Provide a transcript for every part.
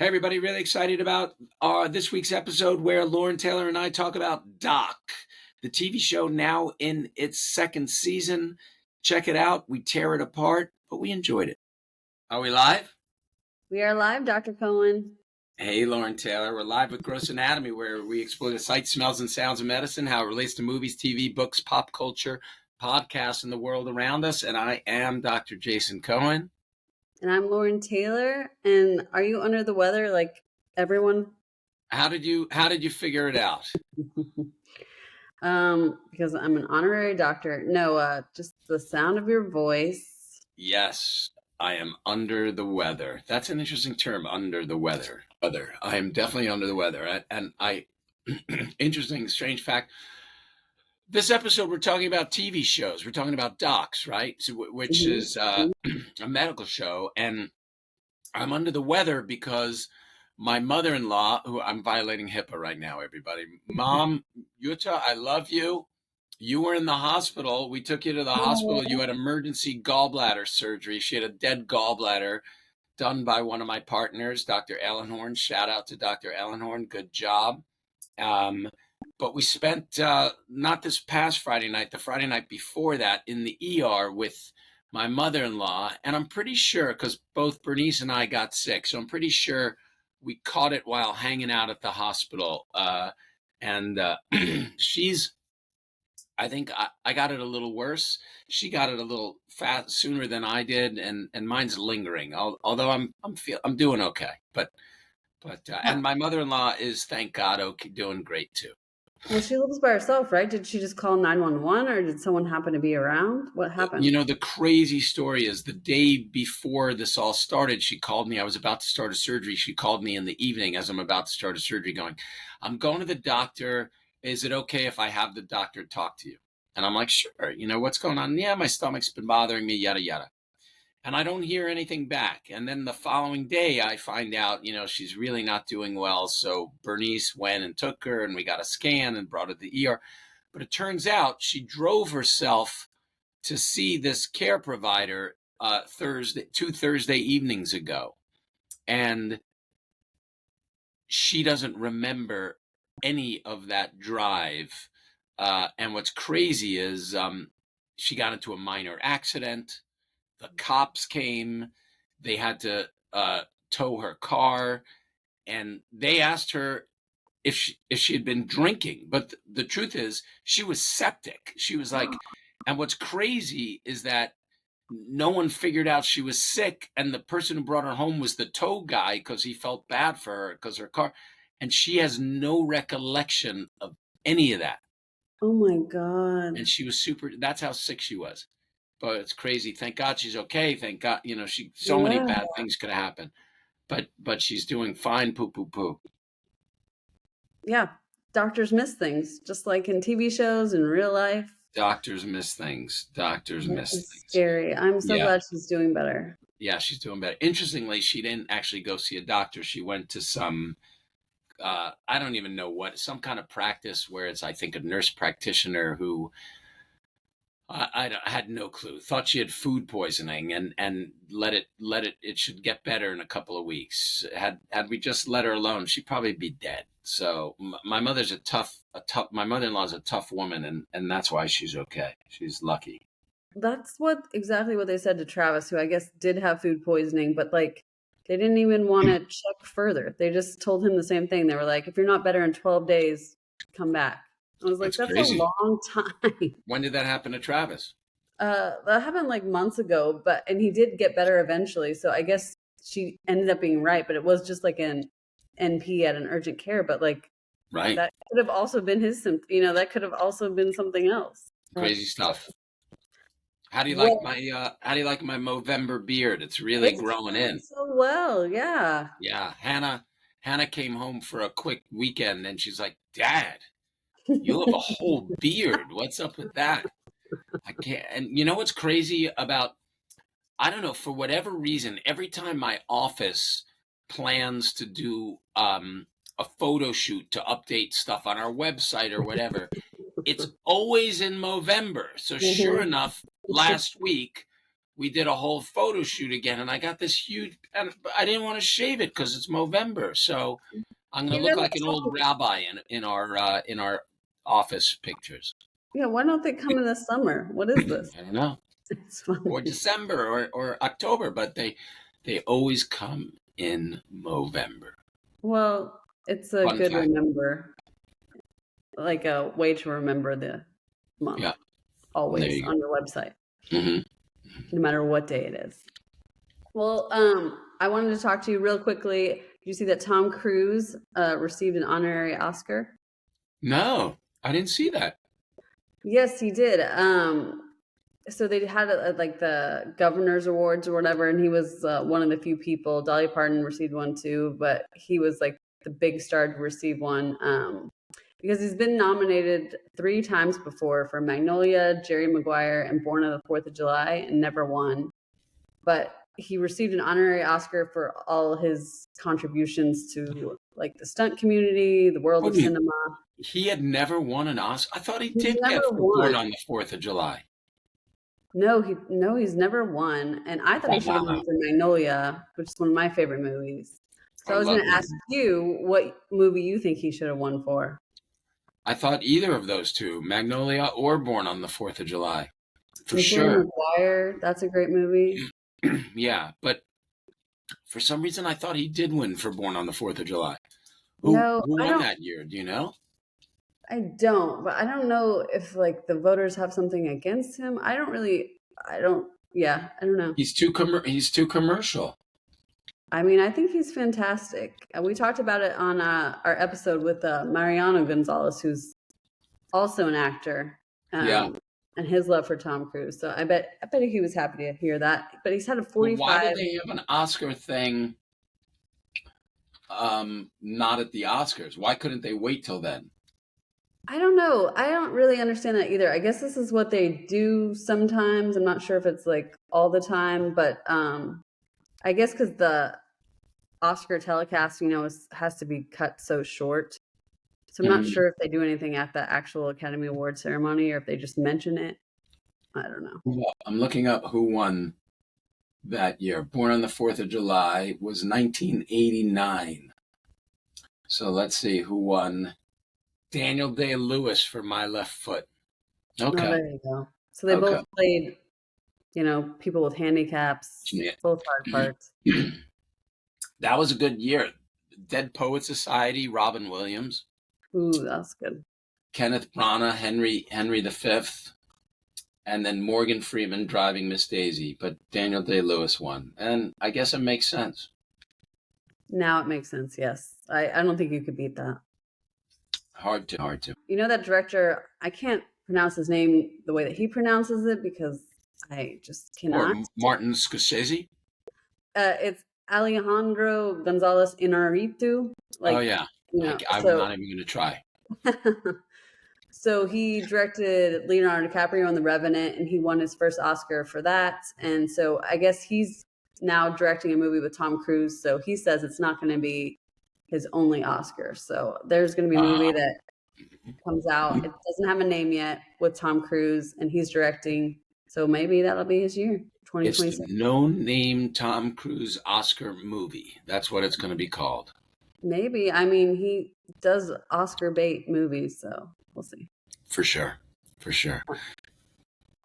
Hey, everybody, really excited about this week's episode where Lauren Taylor and I talk about Doc, the TV show now in its second season. Check it out. We tear it apart, but we enjoyed it. Are we live? We are live, Dr. Cohen. Hey, Lauren Taylor. We're live with Gross Anatomy, where we explore the sights, smells, and sounds of medicine, how it relates to movies, TV, books, pop culture, podcasts, and the world around us. And I am Dr. Jason Cohen. And I'm Lauren Taylor. And are you under the weather like everyone? How did you figure it out? Because I'm an honorary doctor. No, just the sound of your voice. Yes, I am under the weather. That's an interesting term, under the weather. I am definitely under the weather. And interesting, strange fact. This episode, we're talking about TV shows. We're talking about docs, right? So, which is a medical show. And I'm under the weather because my mother-in-law, who I'm violating HIPAA right now, everybody. Mom, Yuta, I love you. You were in the hospital. We took you to the hospital. You had emergency gallbladder surgery. She had a dead gallbladder done by one of my partners, Dr. Ellenhorn. Shout out to Dr. Ellenhorn. Good job. But we spent not this past Friday night, the Friday night before that in the ER with my mother-in-law. And I'm pretty sure, because both Bernice and I got sick, so I'm pretty sure we caught it while hanging out at the hospital. She's, I think I got it a little worse. She got it a little fast sooner than I did, and mine's lingering. Although I'm doing okay. And my mother-in-law is, thank God, okay, doing great too. Well, she lives by herself, right? Did she just call 911 or did someone happen to be around? What happened? You know, the crazy story is the day before this all started, she called me. I was about to start a surgery. She called me in the evening as I'm about to start a surgery going, I'm going to the doctor. Is it okay if I have the doctor talk to you? And I'm like, sure. You know, what's going on? Yeah, my stomach's been bothering me, yada, yada. And I don't hear anything back. And then the following day, I find out, you know, she's really not doing well. So Bernice went and took her, and we got a scan and brought her to the ER. But it turns out she drove herself to see this care provider two Thursday evenings ago. And she doesn't remember any of that drive. And what's crazy is she got into a minor accident. The cops came. They had to tow her car, and they asked her if she had been drinking. But the truth is, she was septic. She was like, and what's crazy is that no one figured out she was sick, and the person who brought her home was the tow guy because he felt bad for her because her car, and she has no recollection of any of that. Oh my God. And she was that's how sick she was. But it's crazy. Thank God she's okay. Thank God, you know, many bad things could happen. But she's doing fine, poo. Yeah. Doctors miss things, just like in TV shows in real life. Doctors miss things. It's scary. I'm so glad she's doing better. Yeah, she's doing better. Interestingly, she didn't actually go see a doctor. She went to some, I don't even know what, some kind of practice where it's, I think, a nurse practitioner who, I had no clue. Thought she had food poisoning and it should get better in a couple of weeks. Had we just let her alone, she'd probably be dead. So my mother's my mother-in-law's a tough woman, and that's why she's okay. She's lucky. That's exactly what they said to Travis, who I guess did have food poisoning, but like they didn't even want to check further. They just told him the same thing. They were like, if you're not better in 12 days, come back. I was like, that's crazy. A long time. When did that happen to Travis? That happened like months ago, and he did get better eventually. So I guess she ended up being right, but it was just like an NP at an urgent care. But like, right, that could have also been his symptom. You know, that could have also been something else. Crazy stuff. How do you like my Movember beard? It's really growing in so well. Yeah. Yeah. Hannah came home for a quick weekend, and she's like, Dad, you have a whole beard. What's up with that? I can't. And you know what's crazy about, I don't know, for whatever reason, every time my office plans to do a photo shoot to update stuff on our website or whatever, it's always in Movember. So sure enough, last week we did a whole photo shoot again, and I got this huge, and I didn't want to shave it because it's Movember, so I'm going You to look never like an old told. rabbi in our office pictures. Yeah, why don't they come in the summer? What is this? I don't know, It's funny. or December or October, but they always come in Movember. Well, it's a Fun good fact. remember, like a way to remember the month, Yeah, there always you on your website, go. no matter what day it is. Well, I wanted to talk to you real quickly. Did you see that Tom Cruise received an honorary Oscar? No, I didn't see that. Yes, he did. So they had like the governor's awards or whatever, and he was one of the few people. Dolly Parton received one too, but he was like the big star to receive one because he's been nominated 3 times before for Magnolia, Jerry Maguire, and Born on the Fourth of July, and never won. But he received an honorary Oscar for all his contributions to like the stunt community, the world What of do you? cinema. He had never won an Oscar. I thought he He's did never get for won. Born on the Fourth of July. No, he's never won. And I thought he should have won Wow, for Magnolia, which is one of my favorite movies. So I I was love going to ask Magnolia. you what movie you think he should have won for. I thought either of those two, Magnolia or Born on the Fourth of July, for Like Jerry sure. Maguire, that's a great movie. Yeah, but for some reason, I thought he did win for Born on the Fourth of July. No, Who I won don't. that year? Do you know? I don't. But I don't know if like the voters have something against him. I don't really. I don't. Yeah, I don't know. He's too commercial. I mean, I think he's fantastic. We talked about it on our episode with Mariano Gonzalez, who's also an actor, Yeah. and his love for Tom Cruise. So I bet he was happy to hear that. But he's had a But why 45. did they have an Oscar thing? Not at the Oscars. Why couldn't they wait till then? I don't know. I don't really understand that either. I guess this is what they do sometimes. I'm not sure if it's like all the time, but I guess because the Oscar telecast, has to be cut so short. So I'm not Mhm. sure if they do anything at the actual Academy Award ceremony or if they just mention it. I don't know. Well, I'm looking up who won that year. Born on the Fourth of July was 1989. So let's see who won. Daniel Day-Lewis for My Left Foot. Oh, Okay. there you go. So they Okay. both played, people with handicaps, Yeah. both hard parts. That was a good year. Dead Poet Society, Robin Williams, Ooh, that's good. Kenneth Branagh, Henry V, and then Morgan Freeman driving Miss Daisy. But Daniel Day-Lewis won, and I guess it makes sense. Now it makes sense. Yes, I don't think you could beat that. Hard to. You know that director? I can't pronounce his name the way that he pronounces it because I just cannot. Or Martin Scorsese. It's Alejandro Gonzalez Inarritu. Oh Like, yeah, I'm so not even going to try. so he directed Leonardo DiCaprio in The Revenant, and he won his first Oscar for that. And so I guess he's now directing a movie with Tom Cruise. So he says it's not going to be his only Oscar. So there's going to be a movie that comes out. It doesn't have a name yet with Tom Cruise, and he's directing. So maybe that'll be his year, It's the 2026. no-name Tom Cruise Oscar movie. That's what it's going to be called. Maybe. I mean, he does Oscar bait movies, so we'll see. For sure.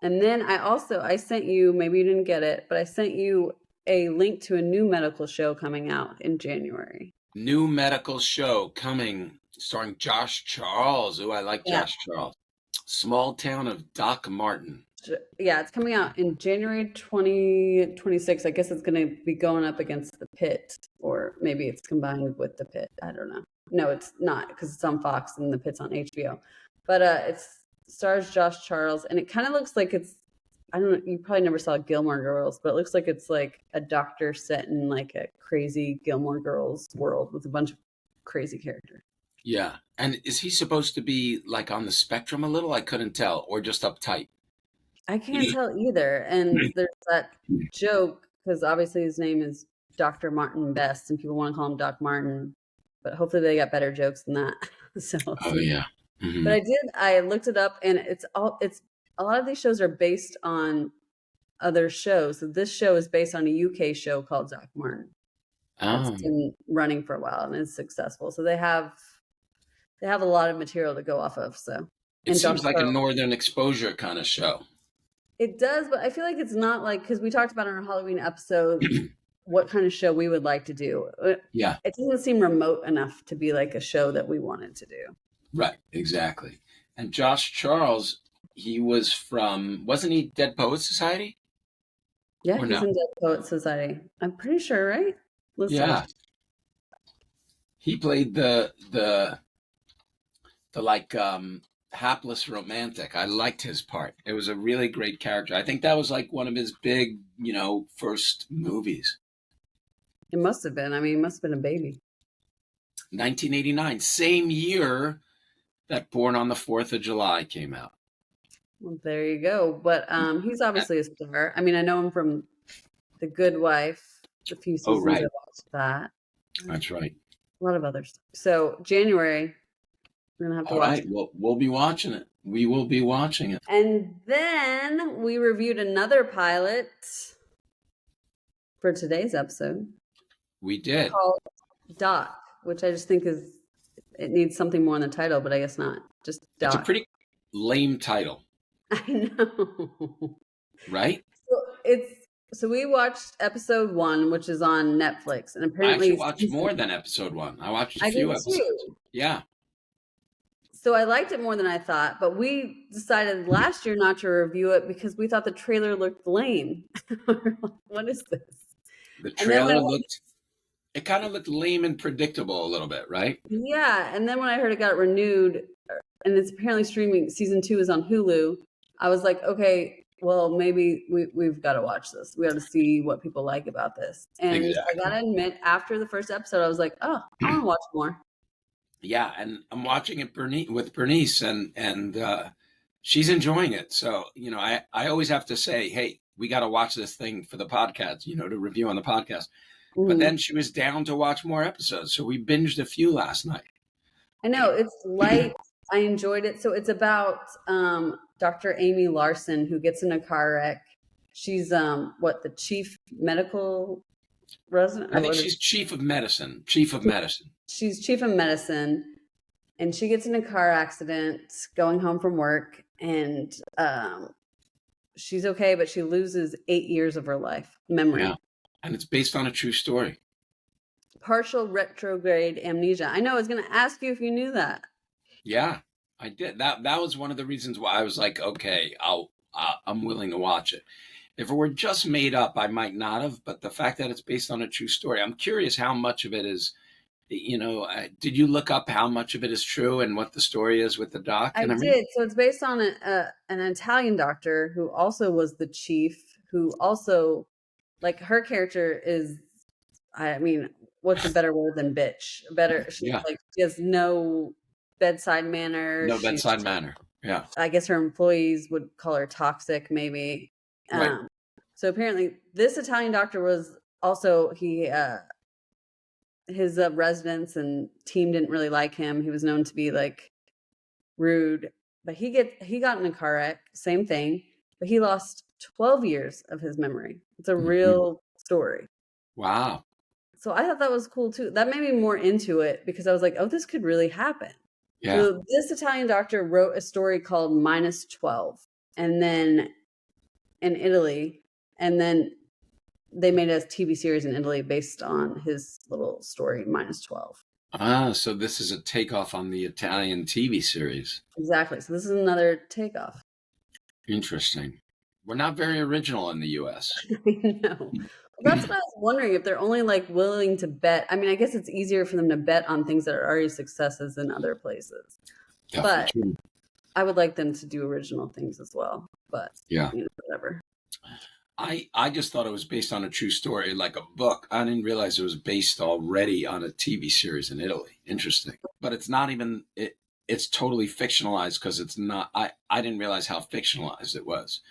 And then I sent you, maybe you didn't get it, but I sent you a link to a new medical show coming out in January. New medical show coming, starring Josh Charles. Ooh, I like Yeah. Josh Charles. Small Town of Doc Martin. Yeah, it's coming out in January 2026. I guess it's going to be going up against The Pit, or maybe it's combined with The Pit. I don't know. No, it's not because it's on Fox and The Pit's on HBO. But it stars Josh Charles, and it kind of looks like I don't know, you probably never saw Gilmore Girls, but it looks like it's like a doctor set in like a crazy Gilmore Girls world with a bunch of crazy characters. Yeah. And is he supposed to be like on the spectrum a little? I couldn't tell. Or just uptight? I can't tell either. And there's that joke because obviously his name is Dr. Martin Best, and people want to call him Doc Martin, but hopefully they got better jokes than that. So we'll Oh, see. yeah. But I looked it up, and it's a lot of these shows are based on other shows. So this show is based on a UK show called Doc Martin that's Oh, been running for a while and is successful. So they have a lot of material to go off of. So it and Josh seems like a Charles. Northern Exposure kind of show. It does, but I feel like it's not like, because we talked about in our Halloween episode what kind of show we would like to do. Yeah, It doesn't seem remote enough to be like a show that we wanted to do. right, exactly. And Josh Charles, he was from, wasn't he Dead Poets Society? Yeah, Or he's no? in Dead Poet Society. I'm pretty sure, right? Let's double Yeah, check. he played the like hapless romantic. I liked his part. It was a really great character. I think that was like one of his big, first movies. It must have been. I mean, he must have been a baby. 1989, same year that Born on the 4th of July came out. Well, there you go. But he's obviously a star. I mean, I know him from The Good Wife, the few Oh, seasons I right. watched that. That's right. A lot of other stuff. So January, we're gonna have to All watch right. it. Well, we'll be watching it. We will be watching it. And then we reviewed another pilot for today's episode We did. called Doc, which I just think it needs something more in the title, but I guess not. Just It's a Doc. pretty lame title, I know. right? So we watched episode 1, which is on Netflix, and I apparently actually watched more than episode 1. I watched a I few did episodes. too. Yeah. So I liked it more than I thought, but we decided last year not to review it because we thought the trailer looked lame. What is this? The And then trailer it kind of looked lame and predictable a little bit, right? yeah, and then when I heard it got renewed, and it's apparently streaming, season 2 is on Hulu, I was like, okay, well, maybe we've got to watch this. We got to see what people like about this. And I got to admit, after the first episode, I was like, oh, I want to watch more. Yeah, and I'm watching it with Bernice, and she's enjoying it. So I always have to say, hey, we got to watch this thing for the podcast, to review on the podcast. But then she was down to watch more episodes, so we binged a few last night. I know, it's light. I enjoyed it. So it's about Dr. Amy Larson, who gets in a car wreck. She's the chief medical resident? I think she's chief of medicine. Chief of medicine. She's chief of medicine, and she gets in a car accident going home from work, and she's okay, but she loses 8 years of her life memory. Yeah. And it's based on a true story. Partial retrograde amnesia. I know. I was going to ask you if you knew that. Yeah, I did. That was one of the reasons why I was like, okay, I'm willing to watch it. If it were just made up, I might not have. But the fact that it's based on a true story, I'm curious how much of it is. Did you look up how much of it is true and what the story is with the doc? I did. So it's based on an Italian doctor who also was the chief, who also, like, her character is, I mean, what's a better word than bitch? She's like, she has no bedside manner. No bedside manner. Yeah. I guess her employees would call her toxic, maybe. Right. So apparently this Italian doctor was also, his residents and team didn't really like him. He was known to be like rude, but he got in a car wreck, same thing, but he lost 12 years of his memory. It's a real story. Wow. So I thought that was cool too. That made me more into it because I was like, oh, this could really happen. Yeah. So this Italian doctor wrote a story called -12, and then in Italy, and then they made a TV series in Italy based on his little story, -12. Ah, so this is a takeoff on the Italian TV series. Exactly. So this is another takeoff. Interesting. We're not very original in the U.S. I know. Well, that's what I was wondering, if they're only like willing to bet. I mean, I guess it's easier for them to bet on things that are already successes in other places. Definitely. But I would like them to do original things as well. But yeah, whatever. I just thought it was based on a true story, like a book. I didn't realize it was based already on a TV series in Italy. Interesting. But it's not even it's totally fictionalized because it's not. I didn't realize how fictionalized it was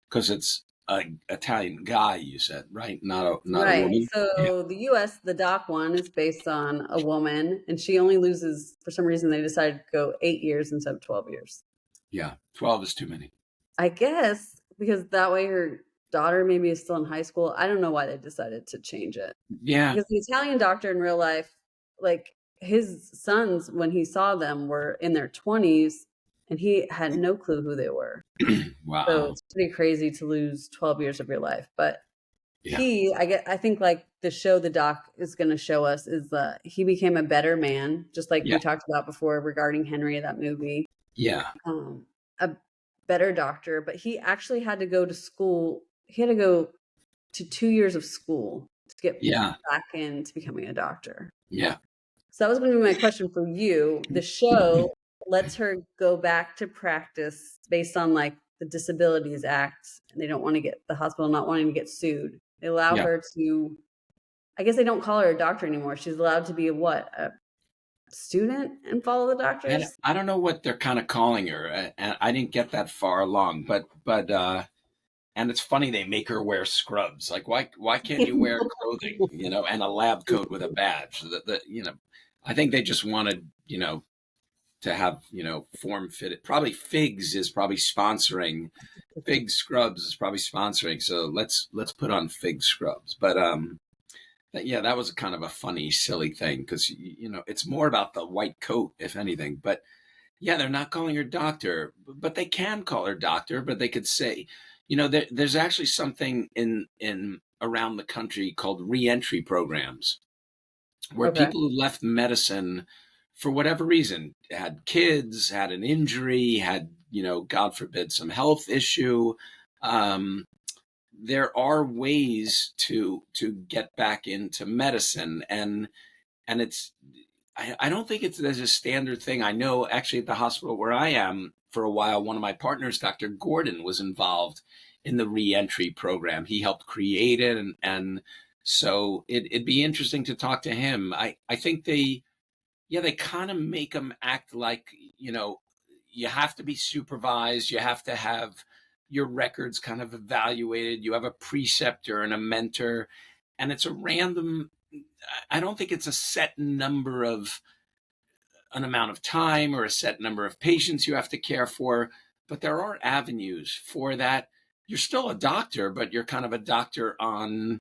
because it's an Italian guy. You said, right? Not a woman. So the U.S. the doc one is based on a woman, and she only loses, for some reason they decided to go 8 years instead of 12 years. Yeah, 12 is too many. I guess because that way her daughter maybe is still in high school. I don't know why they decided to change it. Yeah, Because the Italian doctor in real life, like his sons, when he saw them, were in their 20s and he had no clue who they were. So wow. it's pretty crazy to lose 12 years of your life. But Yeah, I think like the show the doc is going to show us is he became a better man, just like yeah, we talked about before regarding Henry, that movie. yeah, A better doctor, but he actually had to go to school. He had to go to 2 years of school to get yeah, back into becoming a doctor. yeah. So that was going to be my question for you. The show lets her go back to practice based on like the Disabilities Act, and they don't want to get the hospital not wanting to get sued. They allow Yeah. her to. I guess they don't call her a doctor anymore. She's allowed to be a student and follow the doctors. I don't know what they're kind of calling her, and I didn't get that far along. But and it's funny they make her wear scrubs. Like why can't you wear clothing, and a lab coat with a badge? I think they just wanted to have form fitted. Probably Figs is probably sponsoring. Fig Scrubs is probably sponsoring. So let's put on Fig Scrubs. But yeah, that was kind of a funny, silly thing because it's more about the white coat, if anything. But yeah, they're not calling her doctor, but they can call her doctor. But they could say, there's actually something in around the country called reentry programs where Okay. people who left medicine for whatever reason, had kids, had an injury, had God forbid, some health issue. Um, there are ways to get back into medicine, and it's I don't think there's a standard thing. I know actually at the hospital where I am for a while, one of my partners, Dr. Gordon, was involved in the reentry program. He helped create it, and so it'd be interesting to talk to him. I think they kind of make them act like, you have to be supervised, you have to have your records kind of evaluated, you have a preceptor and a mentor, and it's a random. I don't think it's a set number of an amount of time or a set number of patients you have to care for, but there are avenues for that. You're still a doctor, but you're kind of a doctor on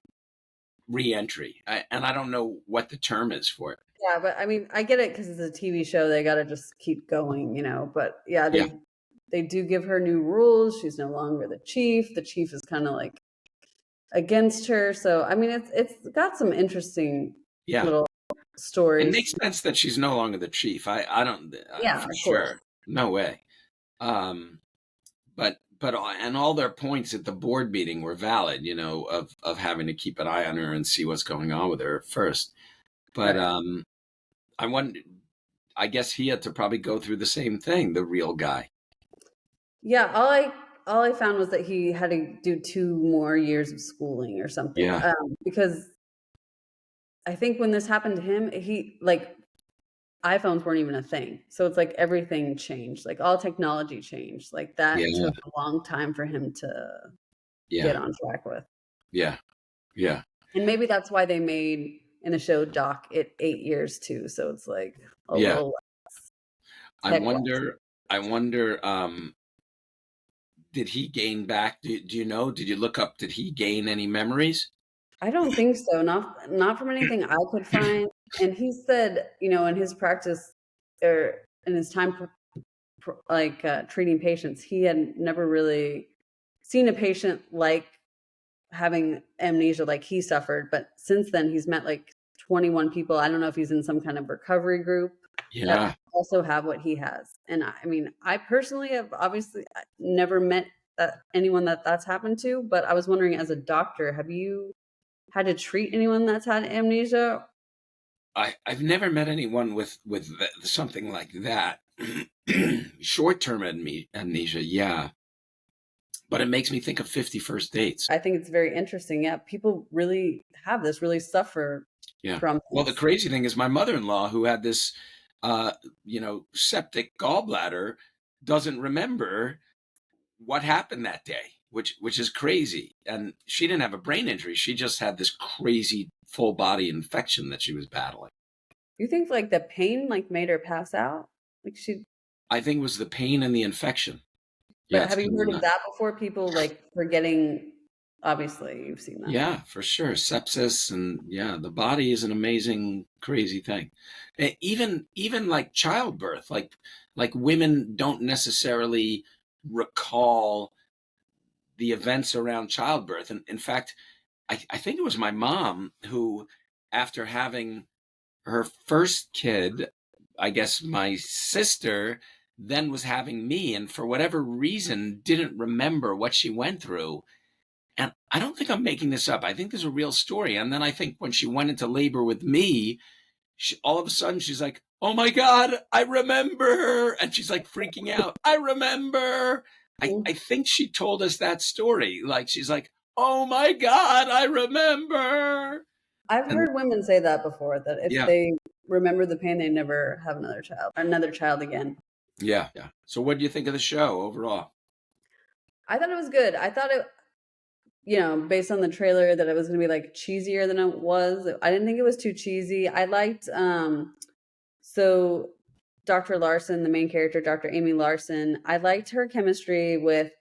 reentry. And I don't know what the term is for it. Yeah, but I mean, I get it because it's a TV show. They got to just keep going, you know. But yeah, Yeah, they do give her new rules. She's no longer the chief. The chief is kind of like against her. So I mean, it's got some interesting yeah. little It stories. makes sense that she's no longer the chief. I don't Yeah, for of course. sure. No way. Um, but and all their points at the board meeting were valid. Of having to keep an eye on her and see what's going on with her first. But Right. I wonder. I guess he had to probably go through the same thing. The real guy. Yeah, all I found was that he had to do 2 more years of schooling or something. Yeah, Because I think when this happened to him, he like iPhones weren't even a thing. So it's like everything changed. Like all technology changed. Like that yeah, took a long time for him to get yeah, on track with. yeah, yeah, And maybe that's why they made in the show Doc it 8 years too. So it's like a yeah. little I tech wise. wonder. I wonder. Did he gain back? Do you know? Did you look up? Did he gain any memories? I don't think so. Not from anything I could find. And he said, you know, in his practice or in his time treating patients, he had never really seen a patient like having amnesia like he suffered. But since then, he's met like 21 people. I don't know if he's in some kind of recovery group that Yeah, also have what he has. And I mean, I personally have obviously never met anyone that's happened to, but I was wondering as a doctor, have you had to treat anyone that's had amnesia? I've never met anyone with something like that. Short term amnesia, yeah, but it makes me think of 50 First Dates. I think it's very interesting. Yeah, people really have this, really suffer Yeah. from Well, the this. crazy thing is my mother-in-law, who had this, septic gallbladder, doesn't remember what happened that day, which is crazy. And she didn't have a brain injury; she just had this crazy full body infection that she was battling. You think like the pain like made her pass out? Like she I think it was the pain and the infection. Yeah, But it's have you kind of heard of nuts. that before? People like forgetting Obviously, you've seen that. Yeah, for sure. Sepsis, and yeah, the body is an amazing, crazy thing. Even like childbirth, like women don't necessarily recall the events around childbirth. And in fact, I think it was my mom who, after having her first kid, I guess my sister then was having me, and for whatever reason, didn't remember what she went through. And I don't think I'm making this up. I think there's a real story. And then I think when she went into labor with me, all of a sudden she's like, "Oh my God, I remember her." And she's like freaking out. "I remember." I think she told us that story. Like, she's like, "Oh my God, I remember." I've And heard women say that before, that if yeah, they remember the pain, they never have another child again. yeah, yeah. So what do you think of the show overall? I thought it was good. I thought it, based on the trailer, that it was going to be like cheesier than it was. I didn't think it was too cheesy. I liked, so Dr. Larson, the main character, Dr. Amy Larson, I liked her chemistry with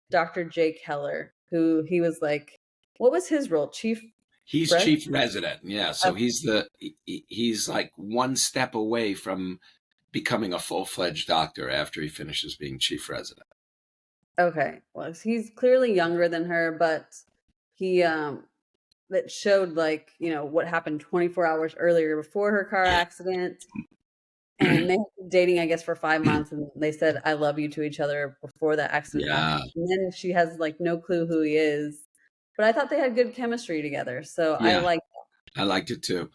Dr. Jake Heller, who he was like, what was his role? Chief He's Res? chief resident. Yeah, so he's like one step away from becoming a full-fledged doctor after he finishes being chief resident. Okay. Well, he's clearly younger than her, but he that showed, like, what happened 24 hours earlier before her car accident. And they had been dating, I guess, for 5 months, and they said "I love you" to each other before that accident Yeah, happened. And then she has like no clue who he is. But I thought they had good chemistry together. So I yeah, like I liked it too.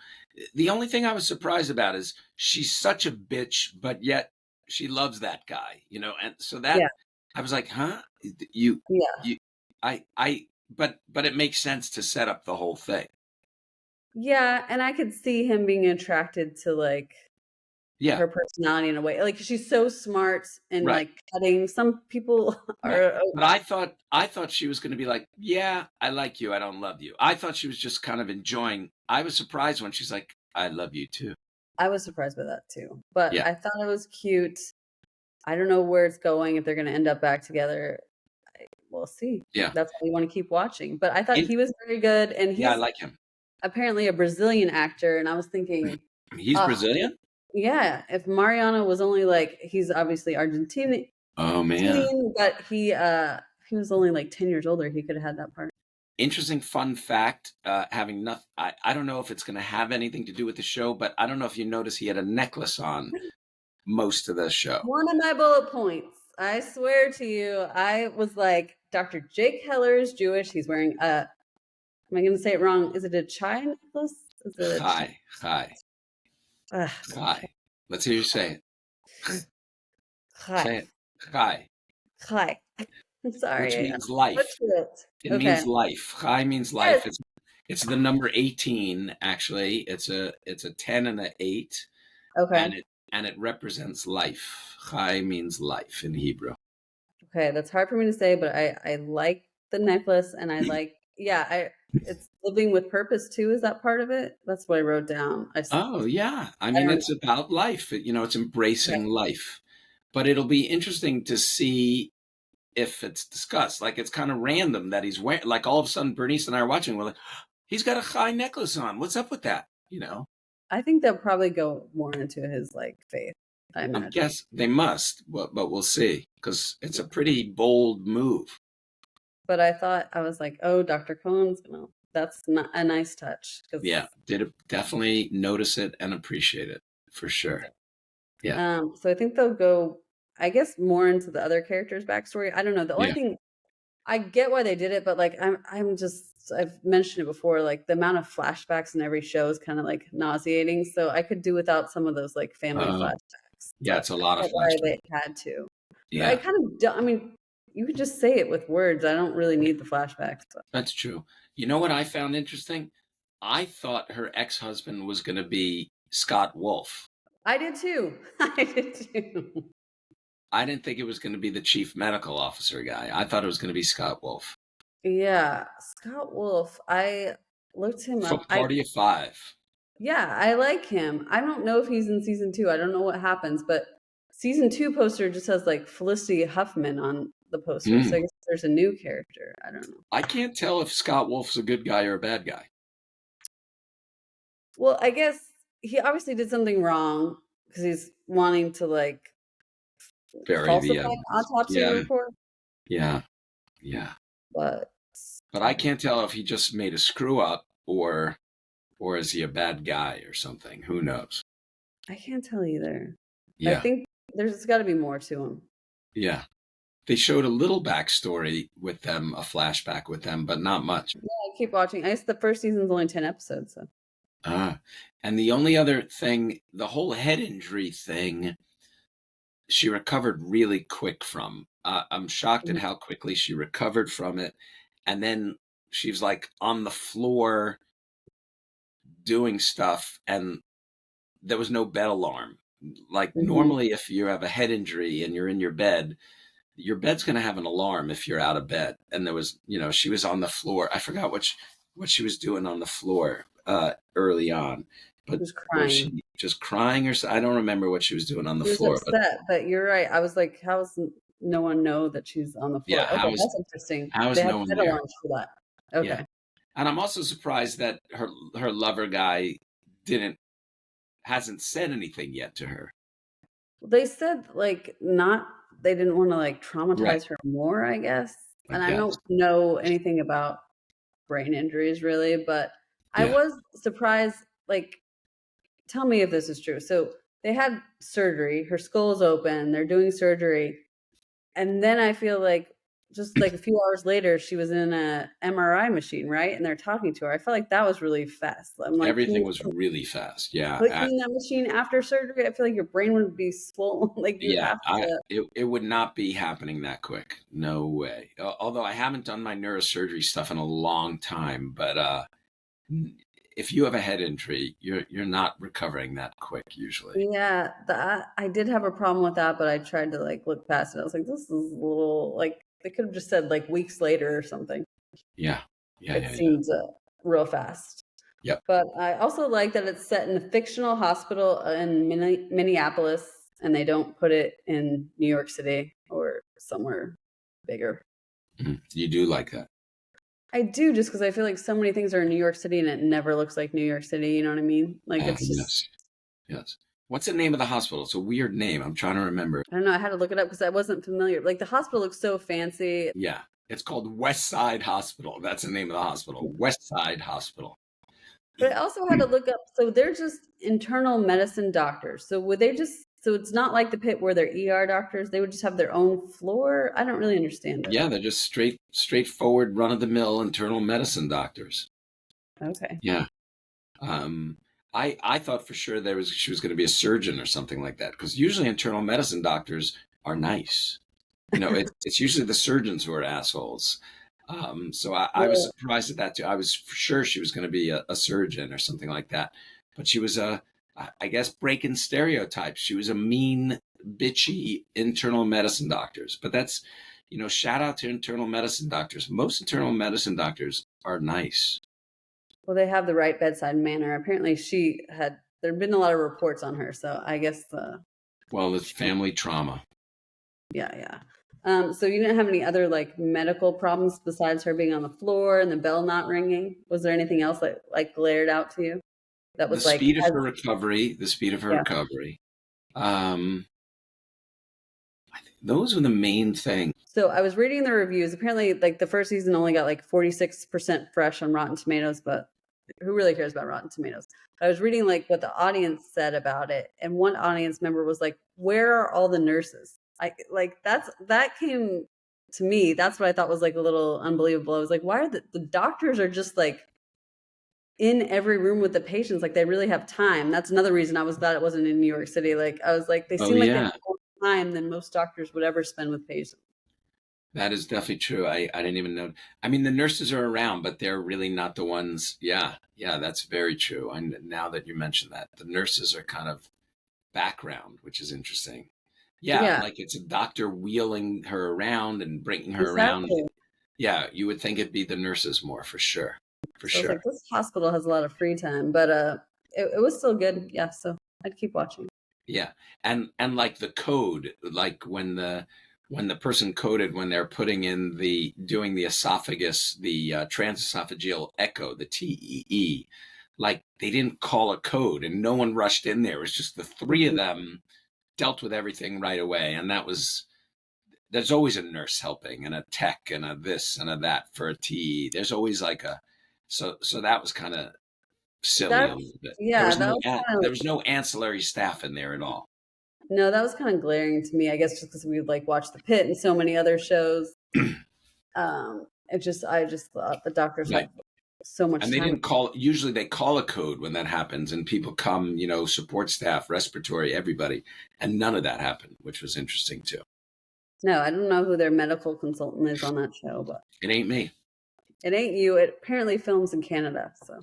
The only thing I was surprised about is she's such a bitch, but yet she loves that guy, and so yeah, that I was like, huh? You, yeah. you, but it makes sense to set up the whole thing. Yeah, and I could see him being attracted to like Yeah, her personality in a way. Like she's so smart and right, like cutting. Some people right. are But I thought she was going to be like, yeah, I like you, I don't love you. I thought she was just kind of enjoying. I was surprised when she's like, I love you too. I was surprised by that too. But Yeah, I thought it was cute. I don't know where it's going, if they're going to end up back together. We'll see. yeah, That's why you want to keep watching. But I thought In- he was very good, and yeah. I he's like him. apparently a Brazilian actor, and I was thinking, He's oh, Brazilian. yeah, if Mariano was only like, he's obviously Argentinian, Oh man. but he was only like 10 years older, he could have had that part. Interesting fun fact, having nothing, I don't know if it's going to have anything to do with the show, but I don't know if you noticed he had a necklace on most of the show. One of my bullet points. I swear to you, I was like, Dr. Jake Heller is Jewish. He's wearing a, am I going to say it wrong? Is it a chai necklace? Is it a chai? Chai, chai, Okay. chai. Let's hear you say it. Chai. Say it. Chai, Chai. I'm which sorry. I means life. butchered it. It Okay. means life. Chai means life. Yes. It's the number 18, actually. It's a 10 and an 8, Okay. and it represents life. Chai means life in Hebrew. Okay. That's hard for me to say, but I like the necklace, and I like, yeah, it's living with purpose too. Is that part of it? That's what I wrote down. Oh, yeah. I I mean, don't it's about life. It's know. embracing life. But it'll be interesting to see if it's discussed. Like, it's kind of random that he's wearing, like, all of a sudden, Bernice and I are watching. We're like, he's got a high necklace on. What's up with that? I think they'll probably go more into his like faith, I I imagine. guess they must, but we'll see because it's a pretty bold move. But I thought, I was like, oh, Dr. Cohen's gonna, that's not a nice touch because Yeah, did definitely notice it and appreciate it for sure. Yeah, so I think they'll go, I guess, more into the other characters' backstory. I don't know. The only yeah. thing, I get why they did it, but like I'm just, I've mentioned it before, like the amount of flashbacks in every show is kind of like nauseating. So I could do without some of those like family flashbacks. Yeah, But it's a I lot of get why flashbacks. they had to. But I Yeah, kind of don't, I mean, you could just say it with words. I don't really need the flashbacks. But that's true. You know what I found interesting? I thought her ex-husband was going to be Scott Wolf. I did too. I did too. I didn't think it was going to be the chief medical officer guy. I thought it was going to be Scott Wolf Yeah, Scott Wolf. I looked him from up. Party of Five. Yeah, I like him. I don't know if he's in season 2. I don't know what happens, but season 2 poster just has like Felicity Huffman on the poster. So I Mm. guess there's a new character. I don't know. I can't tell if Scott Wolf's a good guy or a bad guy. Well, I guess he obviously did something wrong because he's wanting to like Bury the falsify an evidence. autopsy Yeah, report, yeah, yeah. but But I can't tell if he just made a screw up or is he a bad guy or something? Who knows? I can't tell either. I Yeah, think there's got to be more to him. yeah. They showed a little backstory with them, a flashback with them, but not much. Yeah, I keep watching. I guess the first season's only 10 episodes, so Ah, and the only other thing, the whole head injury thing, she recovered really quick from. I'm shocked at Mhm. how quickly she recovered from it. And then she was like on the floor doing stuff, and there was no bed alarm. Like Mhm. normally, if you have a head injury and you're in your bed's going to have an alarm if you're out of bed. And there was, she was on the floor. I forgot what she was doing on the floor early on, but Who's was crying? she just crying or I don't remember what she was doing on the She was floor, but upset, but you're right. I was like, how does no one know that she's on the yeah, floor? Okay, that's interesting. how They is had no one bed there? alarms for that. Yeah. Okay. And I'm also surprised that her lover guy didn't hasn't said anything yet to her. They said like not they didn't want to like Right. traumatize her more, I guess. I And I guess. don't know anything about brain injuries really, but I Yeah. was surprised like tell me if this is true. So they had surgery, her skull's open, they're doing surgery. And then I feel like just like a few hours later, she was in a MRI machine, right? And they're talking to her. I felt like that was really fast. I'm like, can Everything you was really fast. Yeah. put you in that machine after surgery? I feel like your brain would be swollen. Like you Yeah, have to. it would not be happening that quick. No way. Although I haven't done my neurosurgery stuff in a long time, but if you have a head injury, you're not recovering that quick usually. Yeah, that I did have a problem with that, but I tried to like look past it. I was like, this is a little like they could have just said like weeks later or something. Yeah. Yeah, It yeah, yeah. seems real fast. Yep. But I also like that it's set in a fictional hospital in Minneapolis, and they don't put it in New York City or somewhere bigger. Mhm. You do like that. I do just because I feel like so many things are in New York City and it never looks like New York City. You know what I mean? Like it's just Yes. Yes. What's the name of the hospital? It's a weird name. I'm trying to remember. I don't know. I had to look it up because I wasn't familiar. Like the hospital looks so fancy. Yeah. It's called West Side Hospital. That's the name of the hospital. West Side Hospital. But I also had to look up. So they're just internal medicine doctors. So would they just? So it's not like the pit where they're ER doctors. They would just have their own floor. I don't really understand it. Yeah, they're just straightforward, run of the mill internal medicine doctors. Okay. Yeah. Um, I thought for sure she was going to be a surgeon or something like that because usually internal medicine doctors are nice. It's usually the surgeons who are assholes. So I was Yeah. surprised at that too. I was for sure she was going to be a surgeon or something like that, but she was I guess breaking stereotypes. She was a mean, bitchy internal medicine doctors. But that's, shout out to internal medicine doctors. Most internal medicine doctors are nice. Well, they have the right bedside manner. Apparently, she had. There'd been a lot of reports on her, so I guess Well, it's family trauma. yeah, yeah. So you didn't have any other like medical problems besides her being on the floor and the bell not ringing? Was there anything else that like glared out to you that The was like, speed of as, her recovery, the speed of her yeah? recovery. Um, I think those were the main things. So I was reading the reviews. Apparently, like the first season only got like 46% fresh on Rotten Tomatoes, but who really cares about Rotten Tomatoes? I was reading like what the audience said about it, and one audience member was like, "Where are all the nurses?" I like that came to me. That's what I thought was like a little unbelievable. I was like, "Why are the doctors are just like in every room with the patients? Like they really have time." That's another reason I was glad it wasn't in New York City. Like I was like, they Oh seem like they have yeah, more time than most doctors would ever spend with patients. that is definitely true. I didn't even know. I mean, the nurses are around, but they're really not the ones. Yeah, yeah, that's very true. And now that you mention that, the nurses are kind of background, which is interesting. Yeah, Yeah, like it's a doctor wheeling her around and bringing her around. exactly. Yeah, you would think it'd be the nurses more for sure, for So I was sure. like, this hospital has a lot of free time, but it was still good. Yeah, so I'd keep watching. Yeah, and like the code, like when the person coded, when they're putting in doing the esophagus, the transesophageal echo, the TEE, like they didn't call a code and no one rushed in there. It was just the three of Mhm. them dealt with everything right away. And there's always a nurse helping and a tech and a this and a that for a TEE. There's always like so that was kind of silly a That's little bit. yeah, that was kind There of was no ancillary staff in there at all. no, that was kind of glaring to me. I guess just because we like watched The Pit and so many other shows. I just thought the doctors Right. have so much And they time. didn't call, usually they call a code when that happens and people come, support staff, respiratory, everybody. And none of that happened, which was interesting too. No, I don't know who their medical consultant is on that show, but It ain't me. it ain't you. It apparently films in Canada, so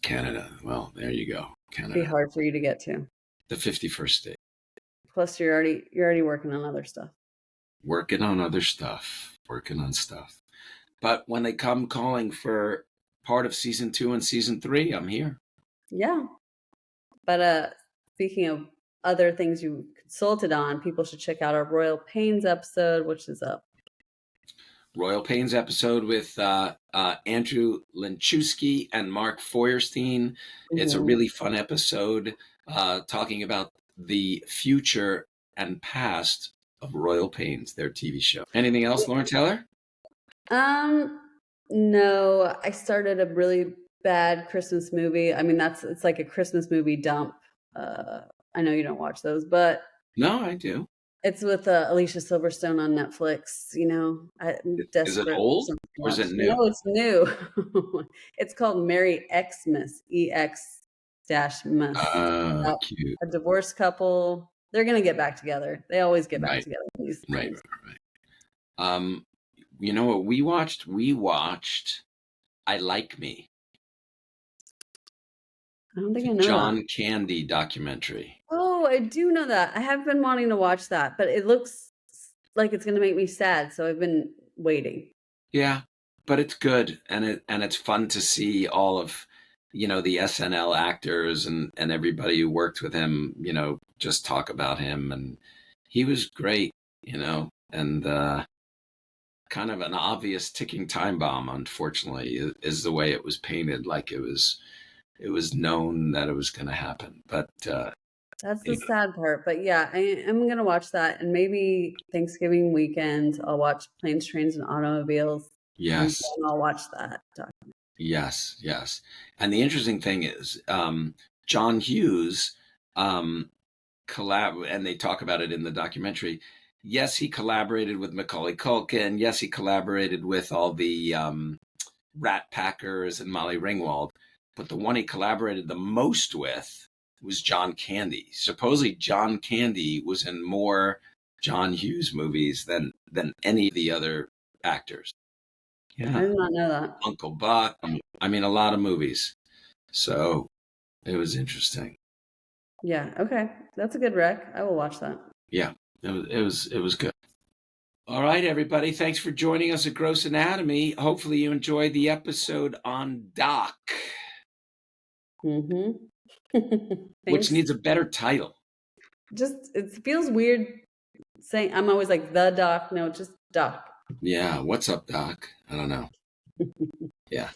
Canada. Well, there you go. it'd be Canada. hard for you to get to. The 51st state. Plus, you're already working on other stuff. Working on other stuff. Working on stuff. But when they come calling for part of season 2 and season 3, I'm here. Yeah, but speaking of other things you consulted on, people should check out our Royal Pains episode, which is up. Royal Pains episode with Andrew Linchewski and Mark Feuerstein. It's a Mhm. really fun episode talking about the future and past of Royal Pains, their TV show. Anything else, Lauren Taylor? No, I started a really bad Christmas movie. I mean, it's like a Christmas movie dump. I know you don't watch those, but No, I do. it's with Alicia Silverstone on Netflix. I'm Is it desperate for old something to or is watch. it new? No, it's new. It's called Merry Xmas, EX dash Mus. About Cute. a divorced couple. They're gonna get back together. They always get back Right, together in these right, things. right. You know what we watched? We watched I Like Me, I don't think the I know that. John Candy documentary. Oh, I do know that. I have been wanting to watch that, but it looks like it's gonna make me sad, so I've been waiting. Yeah, but it's good and it's fun to see all of the SNL actors and everybody who worked with him, just talk about him and he was great, and kind of an obvious ticking time bomb, unfortunately, is the way it was painted, like it was known that it was going to happen. But That's the you know, sad part, but yeah, I am gonna watch that, and maybe Thanksgiving weekend I'll watch Planes, Trains, and Automobiles, and yes, then I'll watch that yes, yes. And the interesting thing is, John Hughes and they talk about it in the documentary. Yes, he collaborated with Macaulay Culkin. Yes, he collaborated with all the Rat Packers and Molly Ringwald. But the one he collaborated the most with was John Candy. Supposedly, John Candy was in more John Hughes movies than any of the other actors. I Yeah, did not know that. Uncle Buck. I mean, a lot of movies. So it was interesting. Yeah, okay. That's a good rec. I will watch that. Yeah, it was good. All right, everybody. Thanks for joining us at Gross Anatomy. Hopefully, you enjoyed the episode on Doc, Mhm. which Thanks. needs a better title. Just it feels weird saying I'm always like the doc. No, just doc. Yeah, what's up, Doc? I don't know. Yeah.